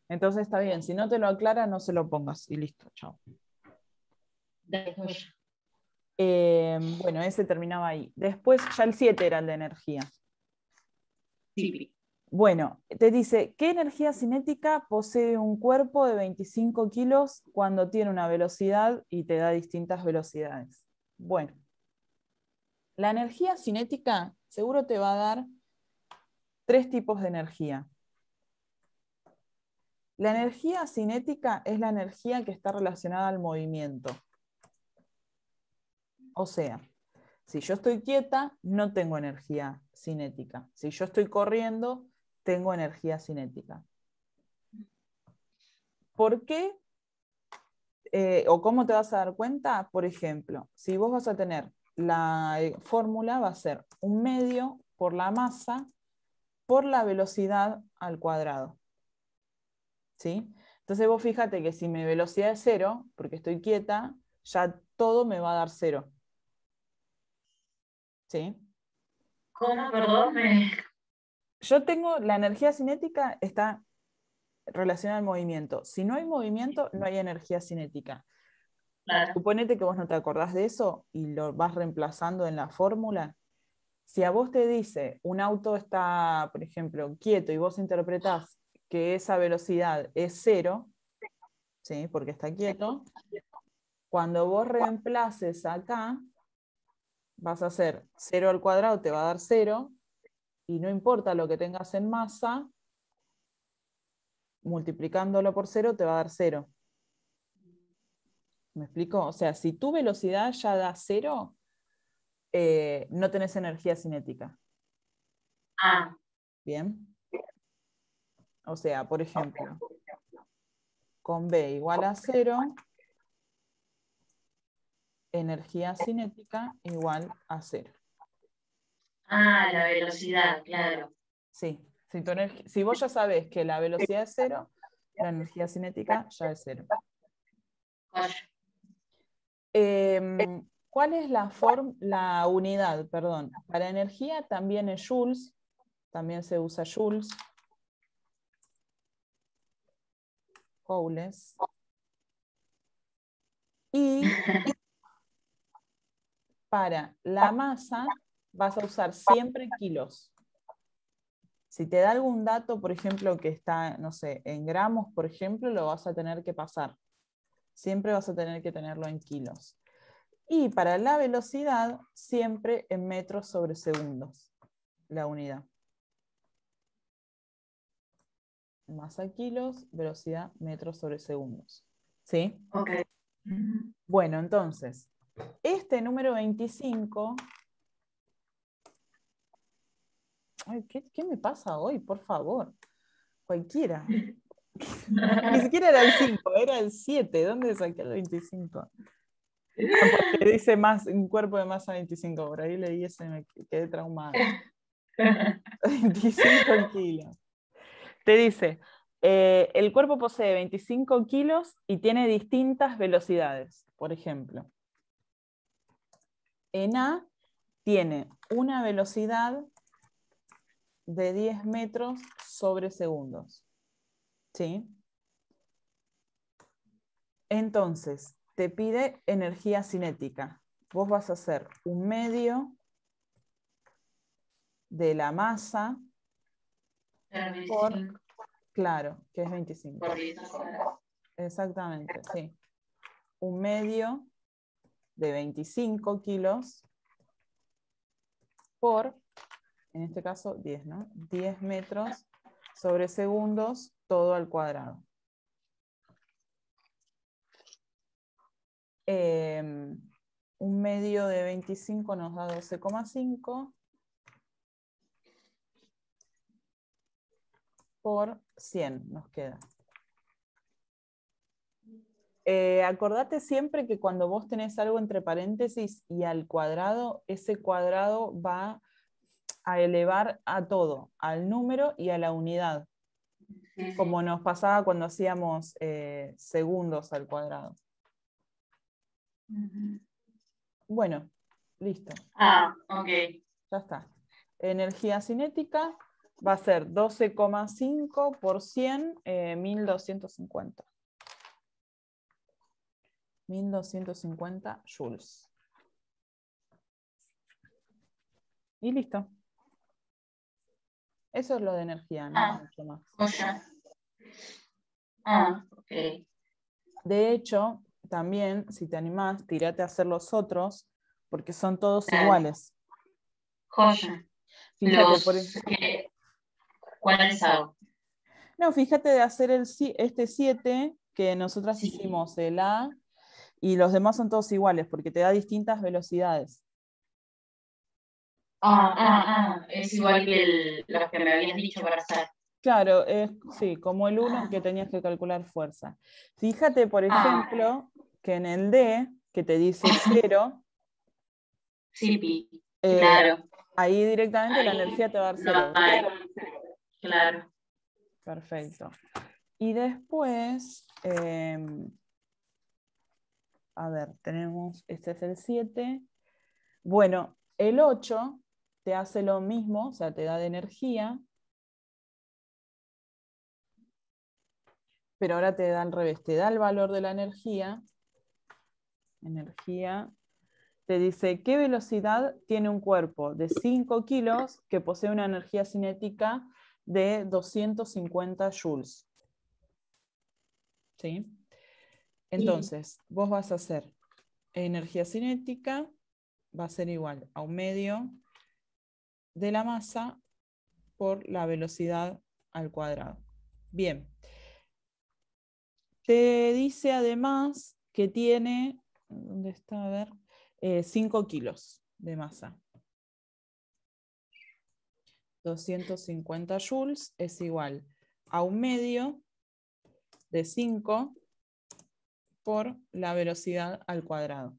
[SPEAKER 1] Entonces está bien, si no te lo aclara, no se lo pongas y listo, chao. Bueno, ese terminaba ahí. Después ya el 7 era el de energía.
[SPEAKER 2] Sí.
[SPEAKER 1] Bueno, te dice, ¿qué energía cinética posee un cuerpo de 25 kilos cuando tiene una velocidad y te da distintas velocidades? Bueno, la energía cinética seguro te va a dar 3 tipos de energía. La energía cinética es la energía que está relacionada al movimiento. O sea, si yo estoy quieta, no tengo energía cinética. Si yo estoy corriendo, tengo energía cinética. ¿Por qué? ¿O cómo te vas a dar cuenta? Por ejemplo, si vos vas a tener la fórmula, va a ser 1/2 por la masa por la velocidad al cuadrado. ¿Sí? Entonces vos fíjate que si mi velocidad es 0, porque estoy quieta, ya todo me va a dar 0. ¿Sí?
[SPEAKER 2] ¿Cómo, perdón?
[SPEAKER 1] Yo tengo, la energía cinética está relacionada al movimiento. Si no hay movimiento, no hay energía cinética.
[SPEAKER 2] Claro.
[SPEAKER 1] Suponete que vos no te acordás de eso y lo vas reemplazando en la fórmula. Si a vos te dice un auto está, por ejemplo, quieto y vos interpretás que esa velocidad es 0, ¿sí? Porque está quieto, cuando vos reemplaces acá, vas a hacer 0 al cuadrado, te va a dar 0, y no importa lo que tengas en masa, multiplicándolo por 0 te va a dar 0. ¿Me explico? O sea, si tu velocidad ya da 0, no tenés energía cinética.
[SPEAKER 2] Ah,
[SPEAKER 1] ¿Bien? O sea, por ejemplo, con B igual a 0, energía cinética igual a 0.
[SPEAKER 2] la velocidad, claro.
[SPEAKER 1] Sí, si vos ya sabés que la velocidad es 0, la energía cinética ya es 0.
[SPEAKER 2] Joya.
[SPEAKER 1] ¿Cuál es la unidad? Perdón. Para energía también es joules, también se usa joules. Joules. Y para la masa vas a usar siempre kilos. Si te da algún dato, por ejemplo, que está, no sé, en gramos, por ejemplo, lo vas a tener que pasar. Siempre vas a tener que tenerlo en kilos. Y para la velocidad, siempre en metros sobre segundos, la unidad. Masa kilos, velocidad metros sobre segundos. ¿Sí?
[SPEAKER 2] Ok.
[SPEAKER 1] Bueno, entonces, Este número 25... Ay, ¿qué me pasa hoy? Por favor. Cualquiera. Ni siquiera era el 5, era el 7. ¿Dónde saqué el 25? Ah, porque dice un cuerpo de masa 25. Por ahí leí ese y me quedé traumada. 25 kilos. Te dice, el cuerpo posee 25 kilos y tiene distintas velocidades. Por ejemplo, en A tiene una velocidad de 10 metros sobre segundos. ¿Sí? Entonces, te pide energía cinética. Vos vas a hacer un medio de la masa por, claro, que es 25.
[SPEAKER 2] Por litro cuadrado.
[SPEAKER 1] Exactamente, sí. Un medio de 25 kilos por, en este caso, 10, ¿no? 10 metros sobre segundos, todo al cuadrado. Un medio de 25 nos da 12,5 por 100 nos queda. Acordate siempre que cuando vos tenés algo entre paréntesis y al cuadrado, ese cuadrado va a elevar a todo, al número y a la unidad, como nos pasaba cuando hacíamos segundos al cuadrado. Bueno, listo.
[SPEAKER 2] Ok.
[SPEAKER 1] Ya está. Energía cinética va a ser 12,5 por 100, 1250. 1250 joules. Y listo. Eso es lo de energía, no mucho más.
[SPEAKER 2] Ok.
[SPEAKER 1] De hecho, también, si te animás, tirate a hacer los otros, porque son todos iguales.
[SPEAKER 2] Joya.
[SPEAKER 1] Fíjate,
[SPEAKER 2] ¿Cuáles hago?
[SPEAKER 1] no, fíjate de hacer este 7, que nosotras
[SPEAKER 2] Sí.
[SPEAKER 1] hicimos el A, y los demás son todos iguales, porque te da distintas velocidades.
[SPEAKER 2] Es igual que los que me habías dicho para hacer.
[SPEAKER 1] Claro, sí, como el 1 que tenías que calcular fuerza. Fíjate, por ejemplo, que en el D, que te dice 0,
[SPEAKER 2] Sí, claro.
[SPEAKER 1] ahí directamente la energía te va a dar 0.
[SPEAKER 2] No hay. Claro.
[SPEAKER 1] Perfecto. Y después, a ver, tenemos, este es el 7. Bueno, el 8 te hace lo mismo, o sea, te da de energía, pero ahora te da al revés, te da el valor de la energía, te dice qué velocidad tiene un cuerpo de 5 kilos que posee una energía cinética de 250 joules. ¿Sí? Entonces, vos vas a hacer energía cinética, va a ser igual a un medio de la masa por la velocidad al cuadrado. Bien. Te dice además que tiene, ¿dónde está? A ver, 5 kilos de masa. 250 joules es igual a un medio de 5 por la velocidad al cuadrado.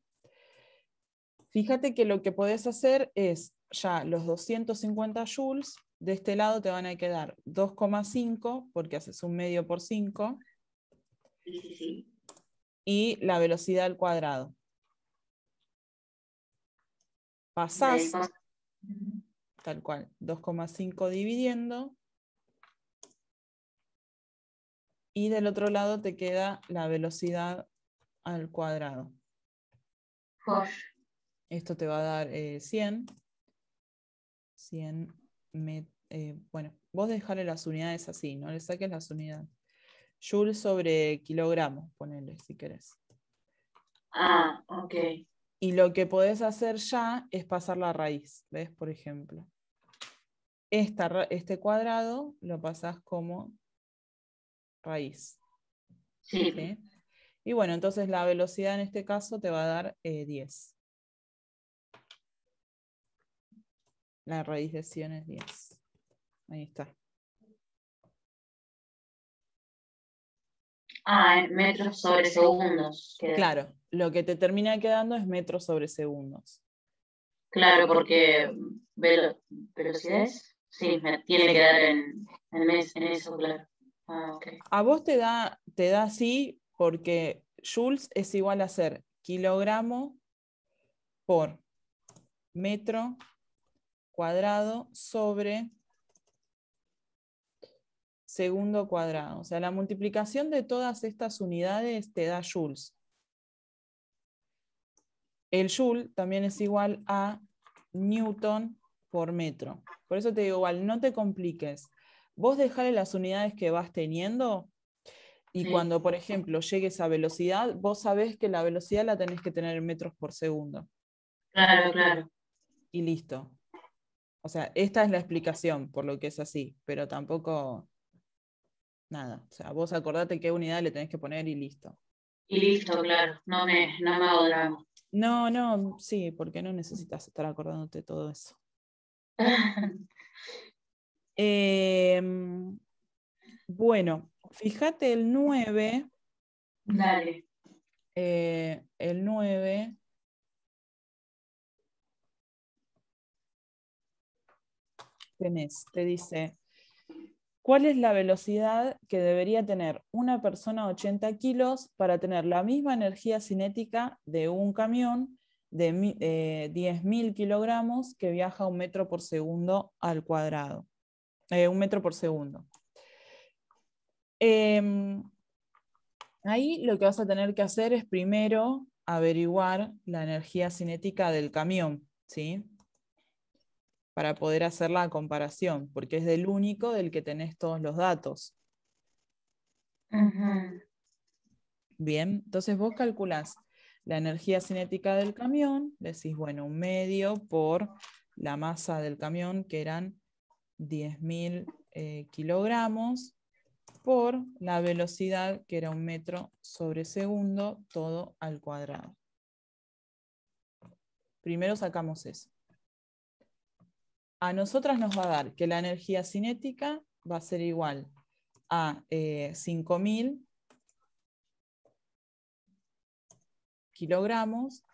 [SPEAKER 1] Fíjate que lo que podés hacer es, ya los 250 joules, de este lado te van a quedar 2,5, porque haces un medio por 5,
[SPEAKER 2] Sí.
[SPEAKER 1] y la velocidad al cuadrado. Pasás, tal cual, 2,5 dividiendo, y del otro lado te queda la velocidad al cuadrado. Esto te va a dar 100. Bueno, vos dejale las unidades así, no le saques las unidades. Joule sobre kilogramo, ponele si querés.
[SPEAKER 2] Ok.
[SPEAKER 1] Y lo que podés hacer ya es pasar la raíz, ¿ves? Por ejemplo. Este cuadrado lo pasás como raíz.
[SPEAKER 2] Sí.
[SPEAKER 1] ¿Sí? Y bueno, entonces la velocidad en este caso te va a dar 10. La raíz de 100 es 10. Ahí está.
[SPEAKER 2] En metros sobre segundos.
[SPEAKER 1] Claro, lo que te termina quedando es metros sobre segundos.
[SPEAKER 2] Claro, porque velocidades, sí, me tiene que dar en eso, claro. Okay.
[SPEAKER 1] A vos te da así porque joules es igual a ser kilogramo por metro cuadrado sobre segundo cuadrado. O sea, la multiplicación de todas estas unidades te da joules. El joule también es igual a newton por metro. Por eso te digo igual, no te compliques. Vos dejale las unidades que vas teniendo y
[SPEAKER 2] Sí.
[SPEAKER 1] cuando, por ejemplo, llegues a velocidad, vos sabés que la velocidad la tenés que tener en metros por segundo.
[SPEAKER 2] Claro, claro.
[SPEAKER 1] Y listo. O sea, esta es la explicación por lo que es así, pero tampoco nada. O sea, vos acordate qué unidad le tenés que poner y listo.
[SPEAKER 2] Y listo, claro. No me hago drama.
[SPEAKER 1] No, sí, porque no necesitas estar acordándote todo eso. Bueno, fíjate el 9.
[SPEAKER 2] Dale.
[SPEAKER 1] El 9 te dice, ¿cuál es la velocidad que debería tener una persona de 80 kilos para tener la misma energía cinética de un camión de 10.000 kilogramos que viaja 1 metro por segundo al cuadrado? 1 metro por segundo. Ahí lo que vas a tener que hacer es primero averiguar la energía cinética del camión, ¿sí? Para poder hacer la comparación, porque es del único del que tenés todos los datos. Bien, entonces vos calculás la energía cinética del camión, decís, bueno, 1/2 por la masa del camión, que eran 10.000 kilogramos, por la velocidad, que era 1 metro sobre segundo, todo al cuadrado. Primero sacamos eso. A nosotras nos va a dar que la energía cinética va a ser igual a 5.000 kilogramos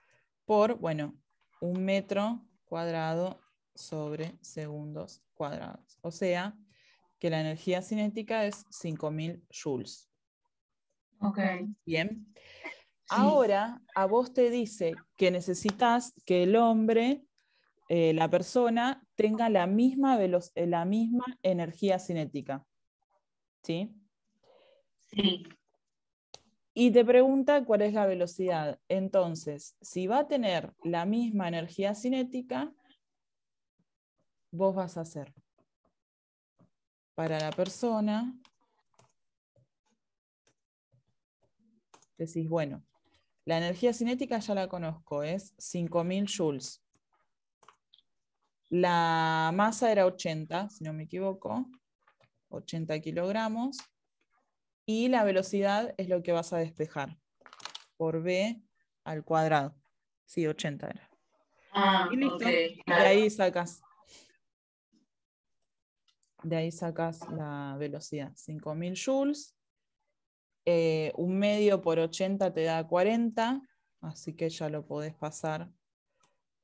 [SPEAKER 1] por, bueno, 1 metro cuadrado sobre segundos cuadrados. O sea, que la energía cinética es 5.000 joules.
[SPEAKER 2] Ok.
[SPEAKER 1] Bien.
[SPEAKER 2] Sí.
[SPEAKER 1] Ahora, a vos te dice que necesitas que el hombre, la persona, tenga la misma energía cinética. ¿Sí?
[SPEAKER 2] Sí.
[SPEAKER 1] Y te pregunta cuál es la velocidad. Entonces, si va a tener la misma energía cinética, vos vas a hacer para la persona, decís, bueno, la energía cinética ya la conozco, es 5.000 joules. La masa era 80, si no me equivoco, 80 kilogramos. Y la velocidad es lo que vas a despejar, por b al cuadrado. Sí, 80 era. Y listo.
[SPEAKER 2] Ok,
[SPEAKER 1] Y de ahí sacas. De ahí sacas la velocidad. 5.000 joules. 1/2 por 80 te da 40. Así que ya lo podés pasar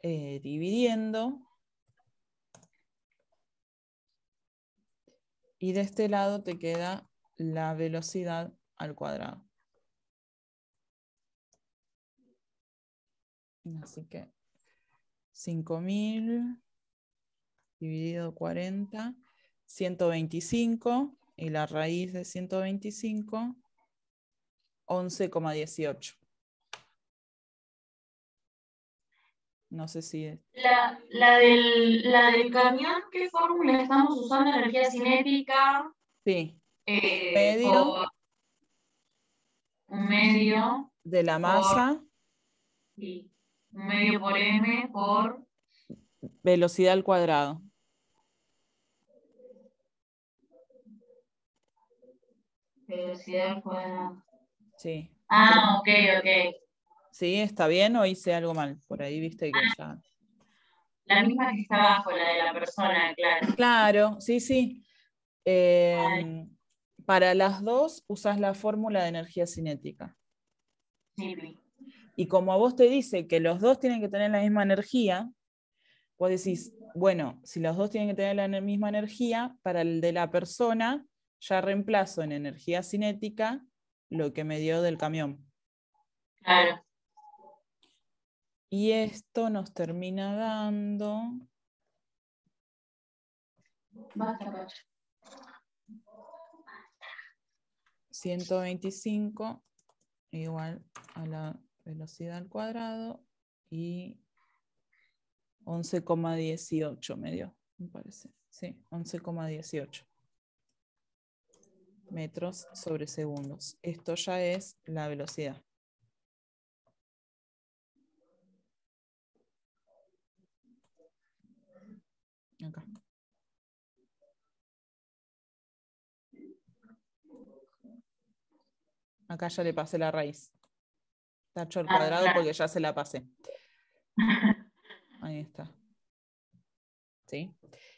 [SPEAKER 1] dividiendo. Y de este lado te queda la velocidad al cuadrado. Así que 5.000 dividido 40, 125, y la raíz de 125, 11,18. No sé si...
[SPEAKER 2] La del camión, ¿qué fórmula estamos usando? Energía cinética.
[SPEAKER 1] Sí,
[SPEAKER 2] Por
[SPEAKER 1] medio
[SPEAKER 2] 1/2
[SPEAKER 1] de la
[SPEAKER 2] por
[SPEAKER 1] masa,
[SPEAKER 2] 1/2 por m por
[SPEAKER 1] velocidad al cuadrado.
[SPEAKER 2] velocidad al cuadrado.
[SPEAKER 1] Sí.
[SPEAKER 2] Ah, ok, ok.
[SPEAKER 1] ¿Sí? ¿Está bien o hice algo mal? Por ahí viste que ya...
[SPEAKER 2] La misma que está abajo, la de la persona, claro.
[SPEAKER 1] Claro, sí, sí. Para las dos usas la fórmula de energía cinética.
[SPEAKER 2] Sí.
[SPEAKER 1] Y como a vos te dice que los dos tienen que tener la misma energía, vos decís, bueno, si los dos tienen que tener la misma energía, para el de la persona ya reemplazo en energía cinética lo que me dio del camión.
[SPEAKER 2] Claro.
[SPEAKER 1] Y esto nos termina dando...
[SPEAKER 2] Basta, Pacho.
[SPEAKER 1] 125 igual a la velocidad al cuadrado y 11,18 me dio, me parece. Sí, 11,18 metros sobre segundos. Esto ya es la velocidad. Acá. Acá ya le pasé la raíz. Tacho al cuadrado
[SPEAKER 2] Claro.
[SPEAKER 1] porque ya se la pasé. Ahí está. ¿Sí?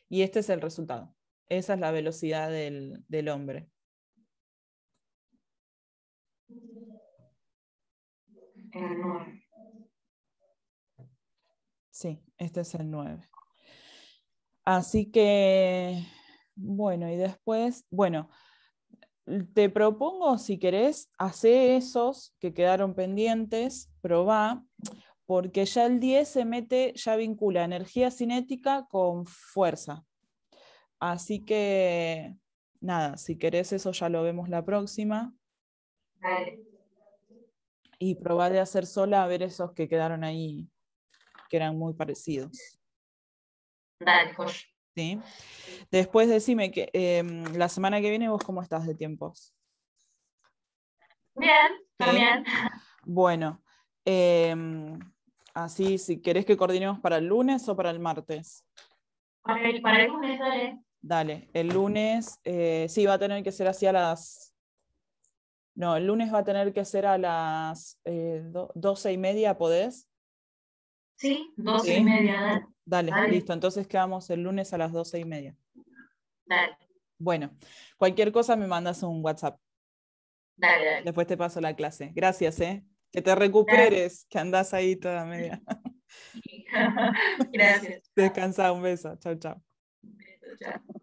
[SPEAKER 1] Y este es el resultado. Esa es la velocidad del hombre.
[SPEAKER 2] El 9.
[SPEAKER 1] Sí, este es el 9. Así que, bueno, y después, bueno, te propongo, si querés, hacer esos que quedaron pendientes, probá, porque ya el 10 se mete, ya vincula energía cinética con fuerza. Así que, nada, si querés eso ya lo vemos la próxima.
[SPEAKER 2] Dale.
[SPEAKER 1] Y probá de hacer sola a ver esos que quedaron ahí, que eran muy parecidos.
[SPEAKER 2] Dale, Josh.
[SPEAKER 1] ¿Sí? Después decime que la semana que viene vos cómo estás de tiempos.
[SPEAKER 2] Bien,
[SPEAKER 1] ¿Sí?
[SPEAKER 2] también.
[SPEAKER 1] Bueno, así si querés que coordinemos para el lunes o para el martes.
[SPEAKER 2] Para el lunes, dale.
[SPEAKER 1] Dale, el lunes, sí, va a tener que ser así a las... No, el lunes va a tener que ser a las 12:30, ¿podés?
[SPEAKER 2] Sí, 12 y
[SPEAKER 1] ¿Sí?
[SPEAKER 2] media, dale.
[SPEAKER 1] Dale,
[SPEAKER 2] Dale.
[SPEAKER 1] listo, entonces quedamos el lunes a las 12:30.
[SPEAKER 2] Dale,
[SPEAKER 1] Bueno, cualquier cosa me mandas un WhatsApp.
[SPEAKER 2] dale.
[SPEAKER 1] Después te paso la clase. Gracias, ¿eh? Que te
[SPEAKER 2] Gracias.
[SPEAKER 1] recuperes, que andás ahí toda media.
[SPEAKER 2] Gracias.
[SPEAKER 1] Descansa, un beso. Chau, chau.
[SPEAKER 2] Chao.